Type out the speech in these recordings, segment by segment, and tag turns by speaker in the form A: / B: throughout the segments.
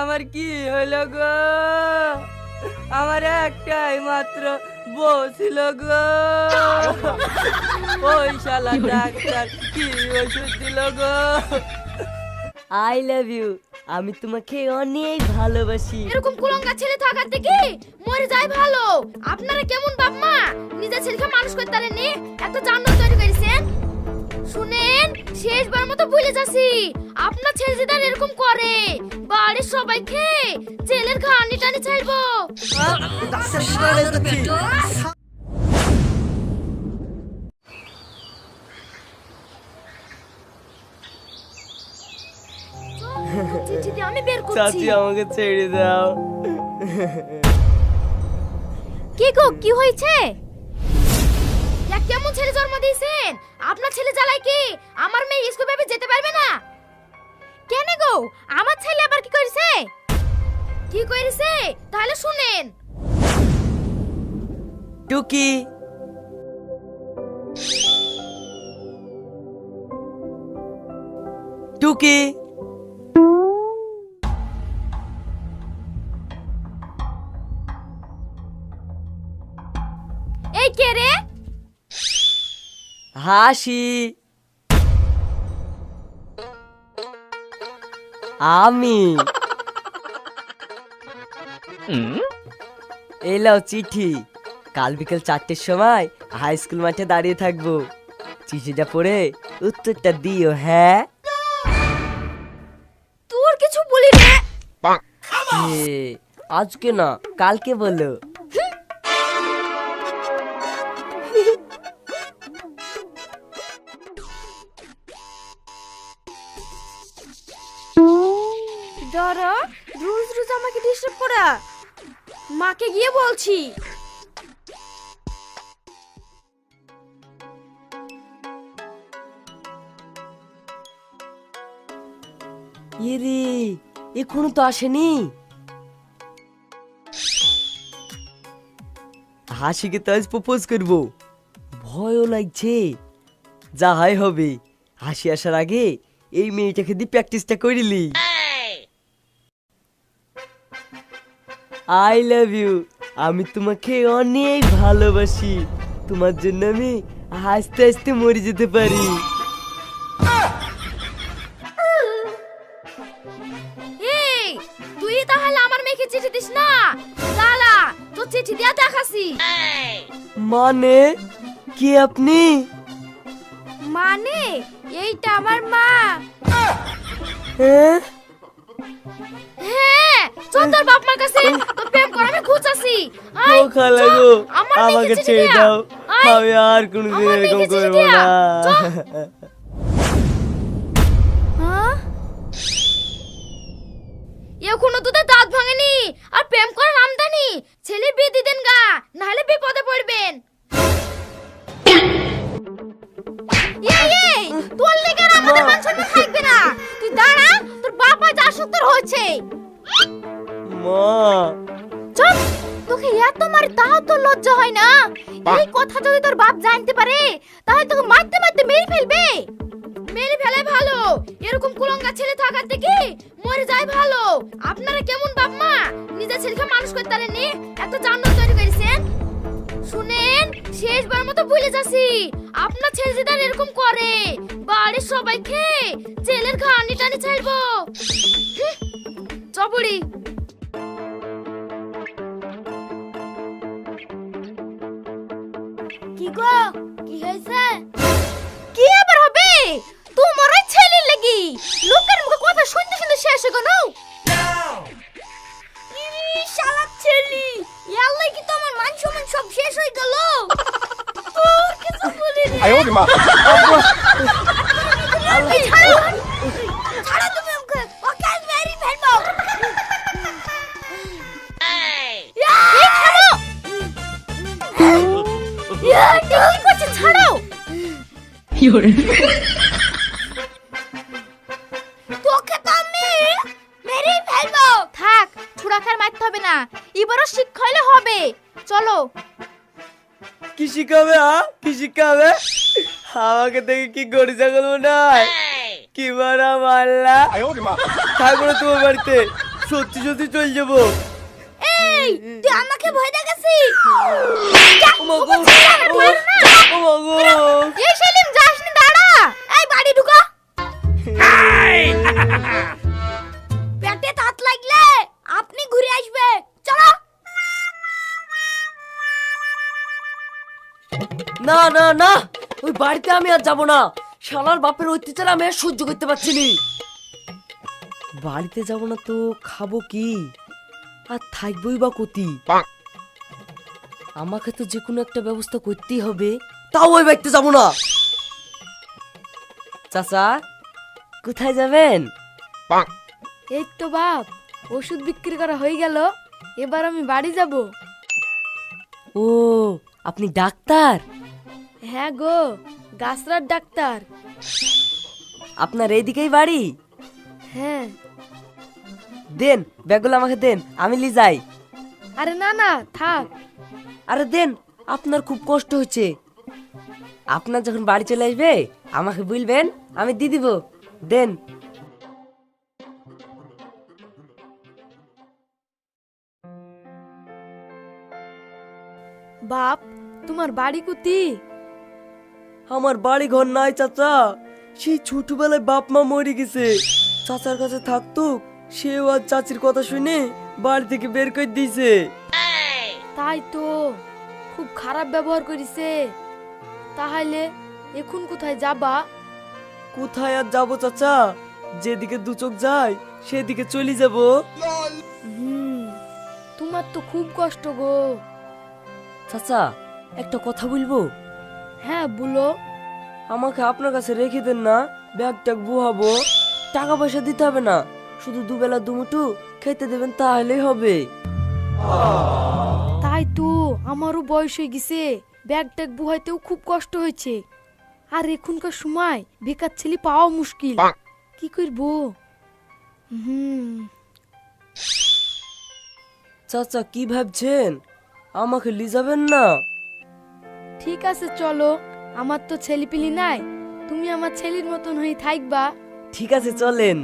A: আমার কি হলো গো? আমার একটাই মাত্র বউ ছিল গো। ওই শালা ডাক্তার কি ওষুধ দিল গো? I love you. আমি তোমাকে অনেক ভালোবাসি।
B: এরকম কুলঙ্গা ছেলে থাকার থেকে মরে যায় ভালো। আপনারা কেমন বাপ মা নিজের ছেলেকে মানুষ করতে পারেননি, একটা জান্নাত তৈরি করেছেন। শুনেন, শেষবার মতো ভুলে যাচ্ছি, আপনার ছেলে যদি আর এরকম করে বাড়ির সবাইকে জেলের ঘানি টানি ছাড়বো। চিঠি আমি বের করছি।
A: চাচি আমাকে ছেড়ে দাও।
B: কি গো, কি হয়েছে? এক কেমন ছেলে জন্ম দিয়েছেন? আপনার ছেলে জ্বালায় কি আমার মেয়ে স্কুল ভাবে যেতে পারবে না? কেন গো, আমার ছেলে আবার কি করেছে? কি করেছে তাহলে শুনেন।
A: টুকি, টুকি,
B: এই কে রে?
A: হাসি। আমি এলাও চিঠি। কাল বিকেল 4টের সময় হাই স্কুল মাঠে দাঁড়িয়ে থাকবো। চিঠিটা পড়ে উত্তরটা দিও। হ্যাঁ,
B: তোর কিছু বলি রে।
A: আজকে না, কালকে বলো।
B: দাঁড়া, রোজ রোজ আমাকে ডিস্টার্ব করা। মাকে গিয়ে বলছি।
A: ইরে, এখনো তো আসেনি। হাসিকে তো আজ প্রপোজ করবো। ভয়ও লাগছে। যা হয় হবে। হাসি আসার আগে এই মেয়েটাকে দিয়ে প্র্যাকটিসটা করিলি। I love you. আমি তোমাকে অনেক ভালোবাসি। তোমার জন্য আমি হাসতে হাসতে মরে যেতে পারি।
B: এই, তুই তাহলে আমার মেয়েকে চিঠি দিস না। দাঁড়া, তোর চিঠি দিয়া দেখাছি।
A: মানে কি আপনি?
B: মানে এইটা আমার মা।
A: হ্যাঁ,
B: হ্যাঁ, চল তোর বাপ মার কাছে তোর প্রেম করে আমি খুঁজাছি।
A: ও খালা গো, আমাকে ছেড়ে দাও। আমি আর কোনোদিন এরকম করবো না।
B: এখনো তোদের দাঁত ভাঙেনি আর প্রেম করার আমদানি। ছেলে বিয়ে দিয়ে দেন গা, নাহলে বিপদে পড়বেন। এই, তোর লেগে আর আমাদের মান সম্মান থাকবে না। তুই দাঁড়া, তোর বাপ আজ আসক্তর হচ্ছে।
A: মা,
B: চুপ। তোকে এত মারি তাও তো লজ্জা হয় না? এই কথা যদি তোর বাপ জানতে পারে তাহলে তোকে মারতে মারতে মেরে ফেলবে। মেরে ফেলে ভালো। এরকম কুলঙ্গা ছেলে থাকার থেকে মরে যায় ভালো। আপনারা কেমন বাপ মা নিজের ছেলেকে মানুষ করতে পারেননি, একটা জান্নাত তৈরি করেছেন। শুনেন, শেষবার মতো ভুলে যাচ্ছি, আপনার ছেলে যদি আর এরকম করে বাড়ির সবাইকে জেলের ঘানি টানি ছাড়বো। চবড়ি। কি গো, কি হয়েছে? কি আবার হবে? তোমার ওই ছেলের লাগি লোকের মুখে কথা শুনতে শুনতে শেষ হয়ে গেল। শালা ছেলে, ইয়াল্লাই কি তোমার মান সম্মান সব শেষ হয়ে গেল? তোর কিছু বলি রে।
C: আয় ওরে মা।
B: এই ছাড়ো, ছাড়ো তুমি ওকে, ওকে আমি মেরে ফেলবো। এই থামো। কি করছে? ছাড়ো। তোকে তো আমি মেরেই ফেলবো। থাক, ছুড়াখার মারতে হবে না, এবারও শিক্ষা হলে হবে। চলো।
A: কি শিখাবে? কি শিখাবে? আমাকে দেখে কি গড়ি ছাগল মনে হয়? কি মারা মারলা?
C: আয় ওরে মা।
A: থাকবো না তোমার বাড়িতে। সত্যি সত্যি চলে যাবো।
B: এই তুই আমাকে ভয় দেখাচ্ছি?
A: ওমাগো, ওমাগো।
B: এই সেলিম যাস না, দাঁড়া। এই বাড়ি ঢুকো। পেটে তাত লাগলে আপনি ঘুরে আসবে, চলো।
A: না না না, ওই বাড়িতে আমি আর যাবো না। শালার বাপের অত্যাচার আমি আর সহ্য করতে পারছি না। বাড়িতে যাব না তো খাবো কি, আর থাকবোই বা কতি? আমাকে তো যে কোনো একটা ব্যবস্থা করতেই হবে, তাও ওই বাড়িতে যাবো না। চাচা, কোথায় যাবেন?
B: এই তো বাপ, ওষুধ বিক্রি করা হয়ে গেল, এবার আমি বাড়ি যাব।
A: ও, আপনি ডাক্তার?
B: হ্যাঁ গো, গাছরার ডাক্তার।
A: আপনার এইদিকেই বাড়ি?
B: হ্যাঁ।
A: দেন, ব্যাগগুলো আমাকে দেন, আমি নিয়ে যাই।
B: আরে না না, থাক।
A: আরে দেন, আপনার খুব কষ্ট হচ্ছে। আপনার যখন বাড়ি চলে আসবে আমাকে বলবেন, আমি দিয়ে দিব। দেন।
B: বাপ, তোমার বাড়ি কুতি?
A: আমার বাড়ি ঘর নাই চাচা, সেই ছোটবেলায় বাপ মা মরে গেছে। চাচার কাছে থাকতো, সেও আর চাচির কথা শুনে বাড়ি থেকে বের করে দিয়েছে।
B: তাই তো, খুব খারাপ ব্যবহার করিছে। তাহলে এখন কোথায় যাবা?
A: কোথায় আর যাবো চাচা, যেদিকে দু চোখ যায় সেদিকে চলে যাব।
B: তোমার তো খুব কষ্ট গো।
A: চাচা, একটা কথা বলবো?
B: হ্যাঁ বলো।
A: আমাকে আপনার কাছে রেখে দেন না, ব্যাগ ট্যাগ বুহাবো। টাকা পয়সা দিতে হবে না, শুধু দুবেলা দুমুঠু খেতে দেবেন, তাহলেই হবে।
B: তাই তো, আমারও বয়স হয়ে গেছে, ব্যাগ ট্যাগ বুহাইতেও খুব কষ্ট হয়েছে। আর এখনকার সময় বেকার ছেলে পাওয়া মুশকিল, কি করবো?
A: চাচা, কি ভাবছেন? আমাকে নিয়ে যাবেন না?
B: ঠিক আছে চলো, আমার তো ছেলেপিলি নাই, তুমি আমার ছেলের মতন হয়ে থাকবা।
A: ঠিক আছে, চলেন।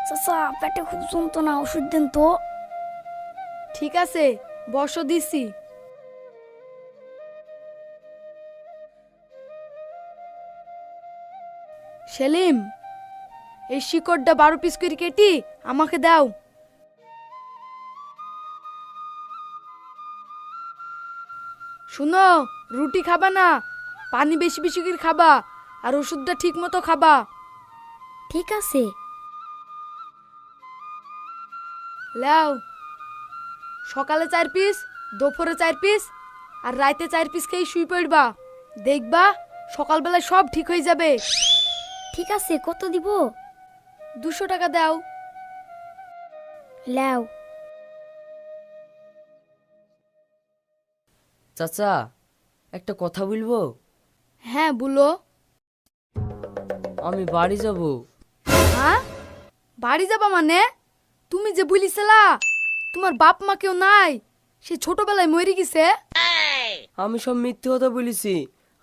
B: চাচা, পেটে খুব যন্ত্রণা, ওষুধ দেন তো। ঠিক আছে, বসো দিছি। সেলিম, এই শিকড়টা 12 পিস করে কেটে আমাকে দাও। শুনো, রুটি খাবা না, পানি বেশি বেশি করে খাবা, আর ওষুধটা ঠিক মতো খাবা। ঠিক আছে। লাও, সকালে 4 পিস, দুপুরে 4 পিস, আর রাতে 4 পিস খেয়ে শুই পড়বা। দেখবা সকালবেলা সব ঠিক হয়ে যাবে। ঠিক আছে, কত দিব? 200 টাকা দাও। লাও।
A: চাচা, একটা কথা বলবো?
B: হ্যাঁ বলো।
A: আমি বাড়ি যাব।
B: হ্যাঁ, বাড়ি যাবা মানে? তুমি যে বলিছিলা তোমার বাপ মা কেউ নাই, সে ছোটবেলায় মরে গেছে।
A: আমি সব মিথ্যে কথা বলেছি।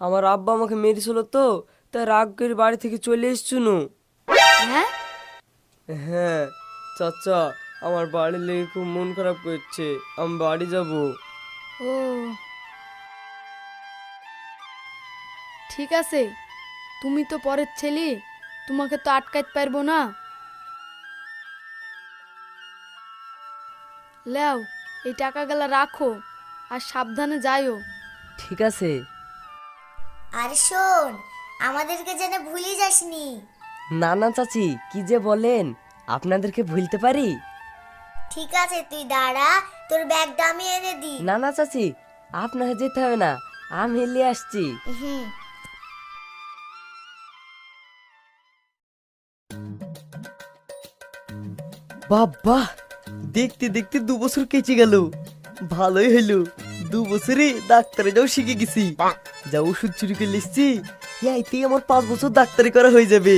A: আমার আব্বা আমাকে মেরেছিল তো, তাই রাগ করে বাড়ি থেকে চলে এসছুনু।
B: হ্যাঁ?
A: হ্যাঁ চাচা, আমার বাড়ি লেগে খুব মন খারাপ করছে, আমি বাড়ি যাব।
B: ও ঠিক আছে, তুমি তো পরের ছেলে, তোমাকে তো আটকাইতে পারবো না। লেও, এই টাকাগুলা রাখো, আর সাবধানে যাইও।
A: ঠিক আছে।
C: আর শোন, আমাদেরকে যেন ভুলে যাসনি।
A: না না চাচি, কি যে বলেন, আপনাদেরকে ভুলতে পারি?
C: ঠিক আছে, তুই দাঁড়া, তোর ব্যাগটা আমি এনে দিই।
A: না না চাচি, আপনাকে যেতে হবে না, আমি নিয়ে আসছি।
C: হুম।
A: বাবা, দেখতে দেখতে 2 বছর কেটে গেল। ভালোই হইলো, 2 বছরে ডাক্তারে যাও শিখে গেছি। যা ওষুধ চুরি করে লিখছি, এইতেই আমার 5 বছর ডাক্তারি করা হয়ে যাবে।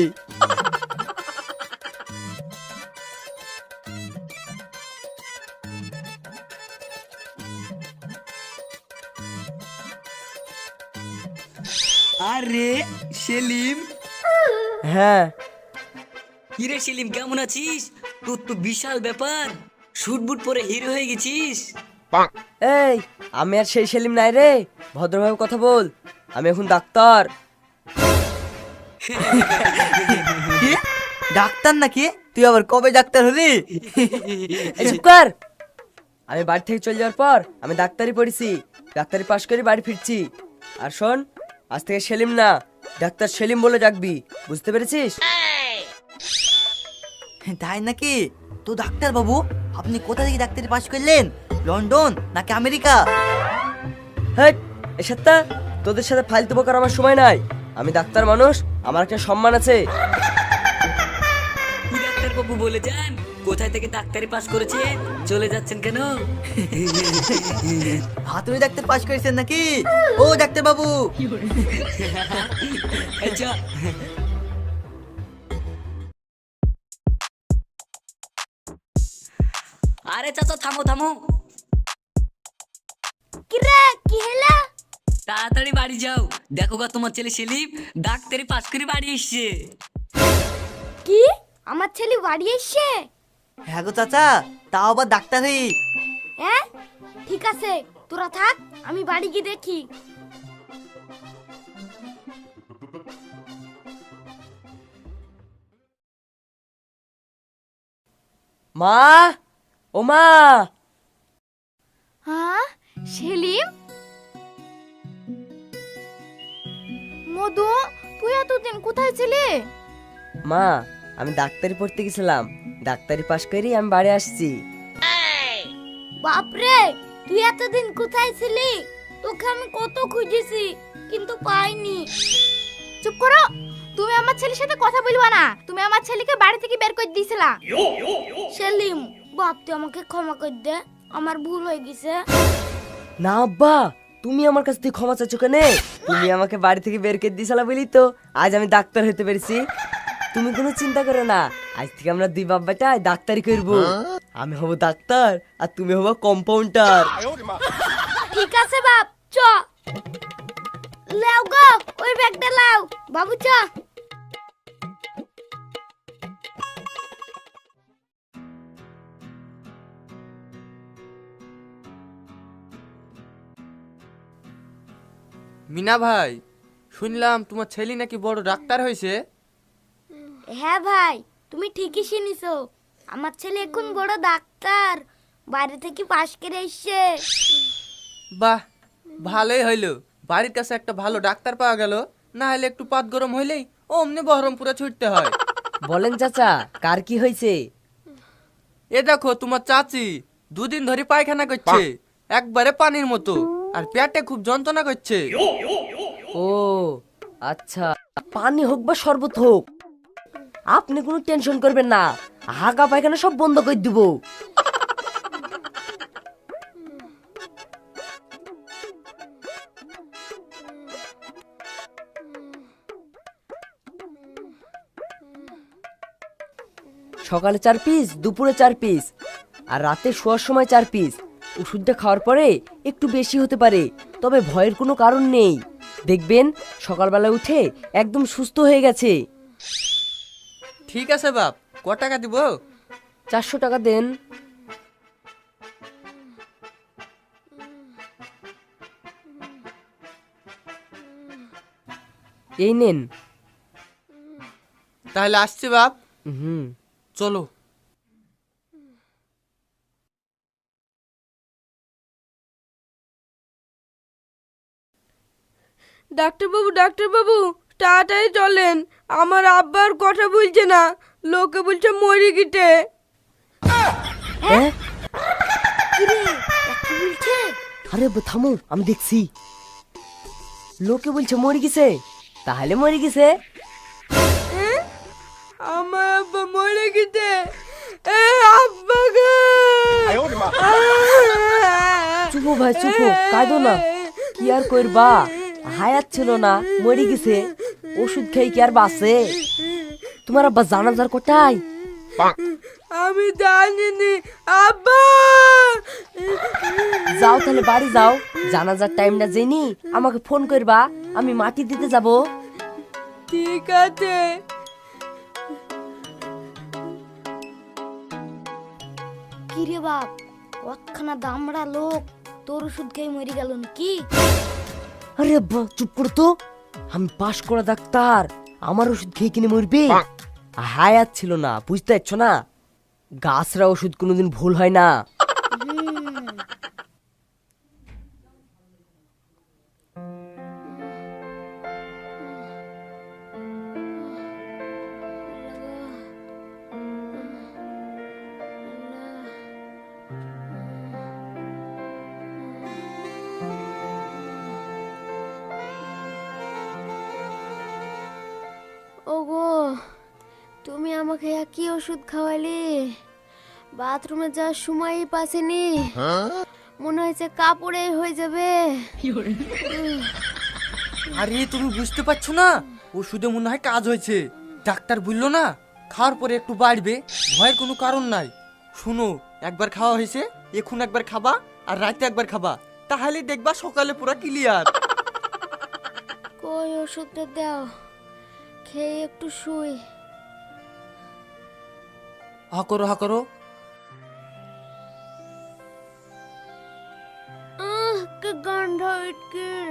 D: আরে সেলিম,
A: হ্যাঁ,
D: কিরে সেলিম কেমন আছিস? তোর তো বিশাল ব্যাপার, শুট বুট পরে হিরো হয়ে গেছিস।
A: এই আমি আর সেই সেলিম নাই রে, ভদ্রভাবে কথা বল। আমি এখন ডাক্তার।
E: কি ডাক্তার নাকি? তুই আবার কবে ডাক্তার হলি?
A: এই চুপ কর। আমি বাড়ি থেকে চলে যাওয়ার পর আমি ডাক্তারি পড়েছি, ডাক্তারি পাশ করে বাড়ি ফিরছি। আর শোন, আজ থেকে সেলিম না, ডাক্তার সেলিম বলে ডাকবি, বুঝতে পেরেছিস?
E: তাই নাকি? তো ডাক্তার বাবু, আপনি কোথা থেকে ডাক্তারি পাশ করলেন? লন্ডন নাকি আমেরিকা?
A: হ্যাঁ, এসব তোদের সাথে ফালতু বকার আমার সময় নাই। আমি ডাক্তার মানুষ, আমার একটা সম্মান আছে।
D: কি ডাক্তার বাবু বলে যান, কোথায় থেকে ডাক্তারি পাস করেছে, চলে যাচ্ছেন কেন?
E: হাতুড়ি ডাক্তার পাশ করেছেন নাকি? ও ডাক্তার বাবু,
D: আচ্ছা, আরে চাচা থামো থামো,
B: কিরে কি হলো?
D: তাড়াতাড়ি বাড়ি যাও, দেখো গা তোমার ছেলে সেলিম ডাক্তারি পাস করে বাড়ি এসছে।
B: কি আমার ছেলে বাড়ি এসছে?
E: হ্যাঁ গো চাচা, তাও আবার ডাক্তার হই।
B: হ্যাঁ ঠিক আছে, তোরা থাক, আমি বাড়ি গিয়ে দেখি।
A: মা, ও মা,
B: হ্যাঁ সেলিম, মধু তুই এতদিন কোথায় ছিলি?
A: মা আমি ডাক্তারি পড়তে গেছিলাম, ডাক্তারি পাশ করেই আমি বাড়ি আসছি।
B: বাপরে, তুই এতদিন কোথায় ছিলি? তোকে আমি কত খুঁজেছি কিন্তু পাইনি। চুপ করো, তুমি আমার ছেলের সাথে কথা বলবা না। তুমি আমার ছেলেকে বাড়ি থেকে বের করে দিয়েছিলা। সেলিম বাপ, তুই আমাকে ক্ষমা করে দে, আমার ভুল হয়ে গেছে।
A: না আব্বা, তুমি আমার কাছ থেকে ক্ষমা চাচ্ছ কেন? তুমি আমাকে বাড়ি থেকে বের করে দিয়েছিলা বলি তো আজ আমি ডাক্তার হতে পেরেছি। তুমি কোনো চিন্তা করো না, আজ থেকে আমরা দুই বাপ বেটা ডাক্তারি করব। আমি হব ডাক্তার আর তুমি হবো কম্পাউন্ডার।
B: ঠিক আছে বাপ, চ লাও গো, ওই ব্যাগটা লাও বাবু, চ।
F: মিনা ভাই, শুনলাম তোমার ছেলে নাকি বড় ডাক্তার হয়েছে।
B: হ্যাঁ ভাই, তুমি ঠিকই শুনিছো, আমার ছেলে এখন বড় ডাক্তার, বাইরে থেকে পাশ করে এসছে।
F: বাহ, ভালোই হইলো, বাড়ির কাছে একটা ভালো ডাক্তার পাওয়া গেল, না হলে একটু পাত গরম হইলেই অমনি বহরমপুরে ছুটতে হয়।
A: বলেন চাচা, কার কি হয়েছে?
F: এ দেখো তোমার চাচি দুদিন ধরে পায়খানা করছে, একবারে পানির মতো, আর পেটে খুব যন্ত্রণা করছে।
A: ও আচ্ছা, পানি হোক বা শরবত হোক, আপনি কোনো টেনশন করবেন না, হাগা পায়খানা সব বন্ধ করে দিব। সকালে 4 পিস, দুপুরে 4 পিস, আর রাতে শোয়ার সময় 4 পিস। ওষুধটা খাওয়ার পরে একটু বেশি হতে পারে, তবে ভয়ের কোনো কারণ নেই। দেখবেন সকালবেলা উঠে একদম সুস্থ হয়ে গেছে।
F: ঠিক আছে বাপ, ক টাকা দিব?
A: 400 টাকা দেন। এই নেন।
F: তাহলে আসছি বাপ,
A: হুম,
F: চলো।
G: ডাক্তার বাবু তাড়াতাড়ি চলেন, আমার আব্বার কথা বলছে না, লোকে বলছে মরে গিতে।
A: হ্যাঁ?
B: কিরে কি বলছে?
A: আরে থামো, আমি দেখছি। লোকে বলছে মরে গেছে, তাহলে মরে গেছে।
G: আমার আব্বা মরে গিতে। আব্বা গো,
A: চুপো ভাই চুপো, কাঁদো না। কি আর করবা, হায়াত ছিল না, মরে গেছে। ওষুধ খেয়ে কি আর বাঁচে? তোমার আব্বা জানাজার কোথায়?
G: আমি জানিনি আব্বা।
A: যাও তাহলে বাড়ি যাও, জানাজার টাইমটা জেনি আমাকে ফোন করবা, আমি মাটি দিতে যাব।
G: ঠিক আছে।
B: কি রে বাপ, কতখানা দামড়া লোক তোর ওষুধ খেয়ে মরে গেল কি?
A: আরে আব্বা চুপ করো তো, আমি পাশ করা ডাক্তার, আমার ওষুধ খেয়ে কিনে মরবে? হায়াত ছিল না, বুঝতে পারছো না, গাছরা ওষুধ কোনোদিন ভুল হয় না।
B: ওগো, তুমি আমাকে কি ওষুধ খাওয়ালে? বাথরুমে যাওয়ার সময়ই পাসেনি, মনে হয়েছে কাপড়ে হয়ে যাবে।
F: আরে তুমি বুঝতে পারছো না, ওষুধে মনে হয় কাজ হয়েছে। ডাক্তার বললো না খাওয়ার পরে একটু বাড়বে, ভয়ের কোনো কারণ নাই। শুনো, একবার খাওয়া হয়েছে, এখন একবার খাবা আর রাতে একবার খাবা, তাহলে দেখবা সকালে পুরো ক্লিয়ার।
B: কই ওষুধটা দাও, খেয়ে একটু শুই।
F: হা করো হা করো।
B: কি গন্ধ ইটকির।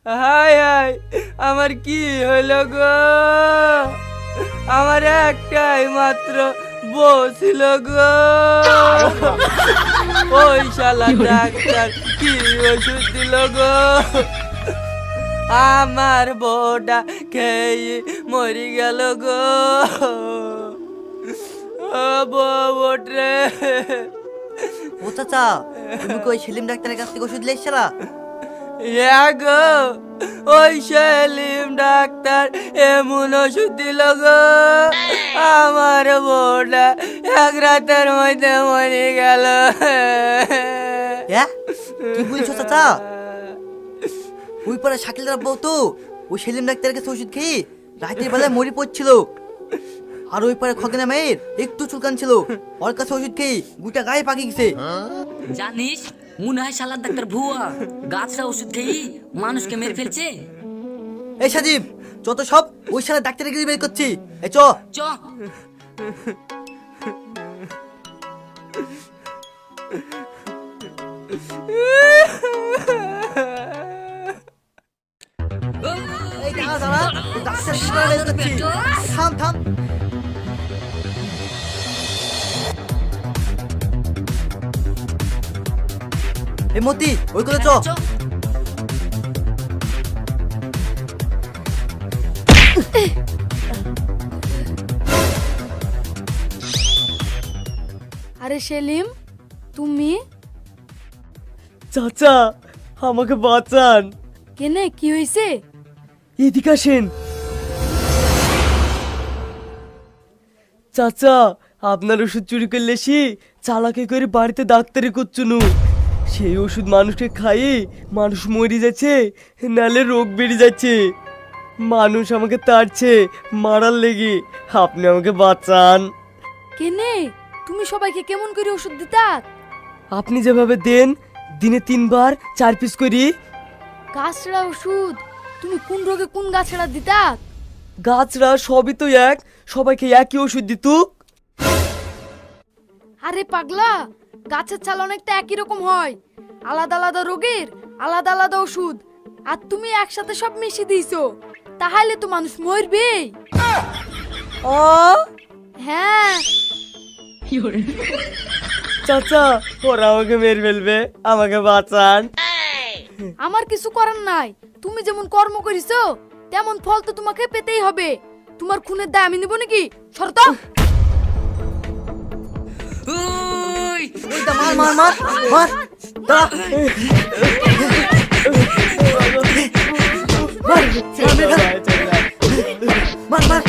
G: হাই হাই, আমার কি হলো গো? আমার একটাই মাত্র বউ ছিল গো। ওই শালা ডাক্তার কি ওষুধ দিল গো? আমার বউটা খেয়ে মরি গেল গো। ও বউ ওঠে।
E: ও চাচা, তুমি কি ওই সেলিম ডাক্তারের কাছ থেকে ওষুধ লেখছিলা?
G: গো, ওই সেলিম ডাক্তার এমন ওষুধ দিল গো, আমার বউটা এক রাতের মধ্যে মরে গেল।
E: কি বলছো চাচা? ওই পারে শাকিলদার বউ তো ওই সেলিম ডাক্তারের কাছে ওষুধ খেয়ে রাতের বেলায় মরি পড়ছিল। আর ওই পারে খগেনা মেয়ের একটু চুলকান ছিল, ওর কাছে ওষুধ খেয়ে গোটা গায়ে পাকি গেছে।
D: জানিস, মনে হয় শালার ডাক্তার ভুয়া, গাছরা ওষুধ খেয়ে মানুষকে মেরে ফেলছে।
E: এই সাজিব, যত সব ওই শালা ডাক্তারের গিয়ে বের করছি। এই চ
D: চ।
E: এই দাঁড়া দাঁড়া, ডাক্তার কি করে বের করছি? থাম থাম। এই মতি, ওই করে চ।
B: আরে সেলিম, তুমি?
A: চাচা আমাকে বাঁচান।
B: কেনে, কি হয়েছে?
A: এদিকে আসেন। চাচা, আপনার ওষুধ চুরি করলে চালাকি করে বাড়িতে ডাক্তারি করছুনু, সেই ওষুধ মানুষকে খাইয়ে মানুষ মরে যাচ্ছে, নালে রোগ বেড়ে যাচ্ছে। মানুষ আমাকে তাড়ছে মারার লেগে, আপনি আমাকে বাঁচান।
B: কেনে, তুমি সবাইকে কেমন করে ওষুধ দিতা?
A: আপনি যেভাবে দেন, দিনে 3 বার 4 পিস করি।
B: গাছড়া ওষুধ? তুমি কোন রোগে কোন গাছড়া দিতা?
A: গাছরা সবই তো এক, সবাইকে একই ওষুধ দিত।
B: আরে পাগলা, গাছের ছাল অনেকটা একই রকম হয়, আলাদা আলাদা রোগের আলাদা আলাদা ওষুধ, আর তুমি একসাথে সব মিশিয়ে দিয়েছো, তাহলে তো মানুষ মরবে। হ্যাঁ।
A: চাচা, ওরা আমাকে মেরে ফেলবে, আমাকে বাঁচান।
B: আমার কিছু করার নাই, তুমি যেমন কর্ম করিছো তেমন ফল তো তোমাকে পেতেই হবে। তোমার খুনের দায় আমি নেব নাকি? শর্ত।
D: ওই
E: ওইটা মার মার মার মার। দাঁড়া। মার মার মার।